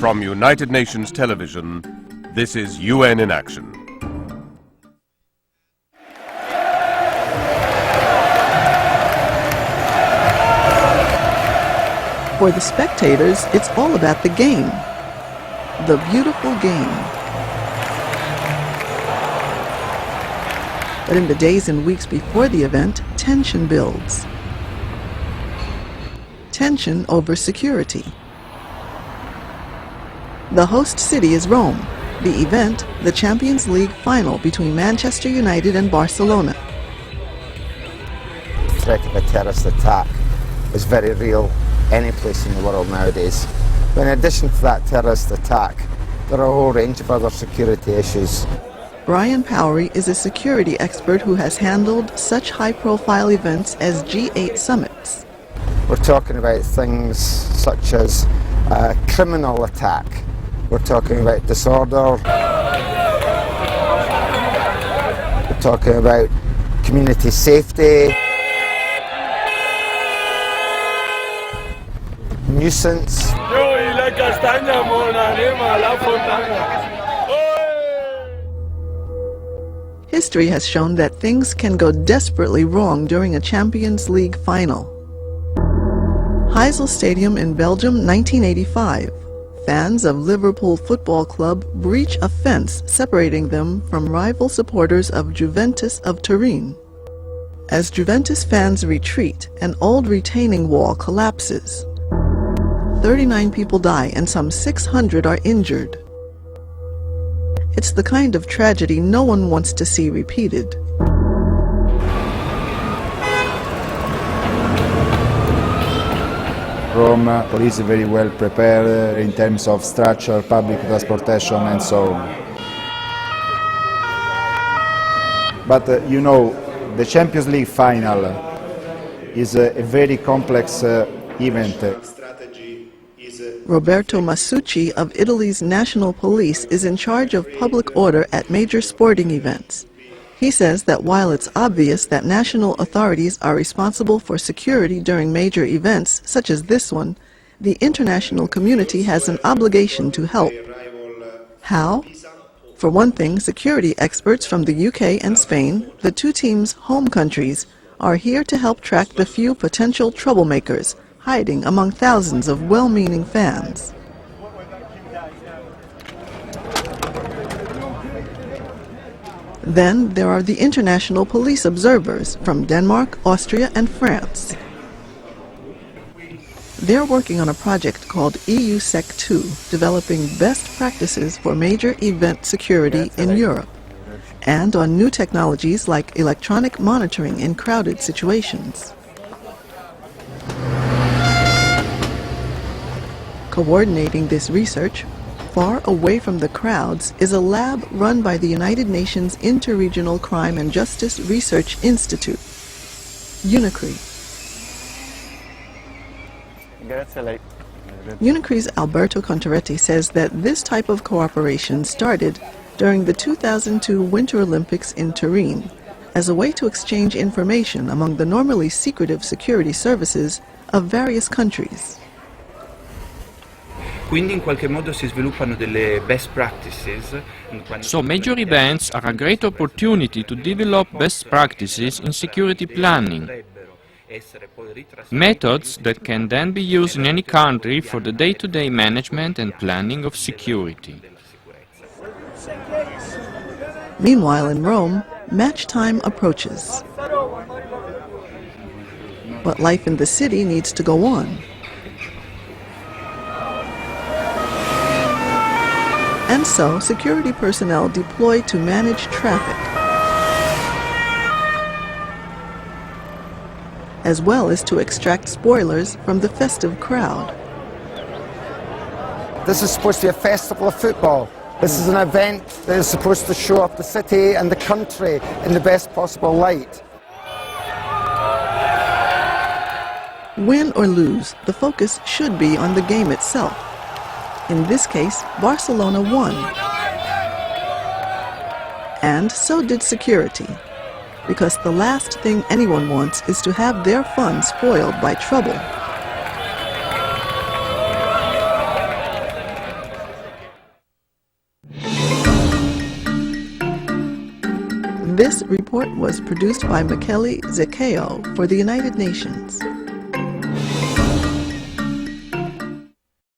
From United Nations Television, this is UN in Action. For the spectators, it's all about the game, the beautiful game. But in the days and weeks before the event, tension builds. Tension over security. The host city is Rome. The event, the Champions League final between Manchester United and Barcelona. The threat of a terrorist attack is very real any place in the world nowadays. But in addition to that terrorist attack, there are a whole range of other security issues. Brian Powery is a security expert who has handled such high-profile events as G8 summits. We're talking about things such as a criminal attack. We're talking about disorder. We're talking about community safety, nuisance. History has shown that things can go desperately wrong during a Champions League final. Heysel Stadium in Belgium, 1985. Fans of Liverpool Football Club breach a fence separating them from rival supporters of Juventus of Turin. As Juventus fans retreat, an old retaining wall collapses. 39 people die and some 600 are injured. It's the kind of tragedy no one wants to see repeated. Rome is very well prepared in terms of structure, public transportation and so on. But you know, the Champions League final is a very complex event. Roberto Masucci of Italy's National Police is in charge of public order at major sporting events. He says that while it's obvious that national authorities are responsible for security during major events such as this one, the international community has an obligation to help. How? For one thing, security experts from the UK and Spain, the two teams' home countries, are here to help track the few potential troublemakers hiding among thousands of well-meaning fans. Then there are the international police observers from Denmark, Austria, and France. They're working on a project called EUSEC2, developing best practices for major event security in Europe, and on new technologies like electronic monitoring in crowded situations. Coordinating this research, far away from the crowds, is a lab run by the United Nations Interregional Crime and Justice Research Institute, UNICRI. UNICRI's Alberto Contaretti says that this type of cooperation started during the 2002 Winter Olympics in Turin as a way to exchange information among the normally secretive security services of various countries. So major events are a great opportunity to develop best practices in security planning, methods that can then be used in any country for the day-to-day management and planning of security. Meanwhile in Rome, match time approaches. But life in the city needs to go on. And so, security personnel deployed to manage traffic, as well as to extract spoilers from the festive crowd. This is supposed to be a festival of football. This is an event that is supposed to show up the city and the country in the best possible light. Win or lose, the focus should be on the game itself. In this case, Barcelona won. And so did security, because the last thing anyone wants is to have their fun spoiled by trouble. This report was produced by Michele Zeccao for the United Nations.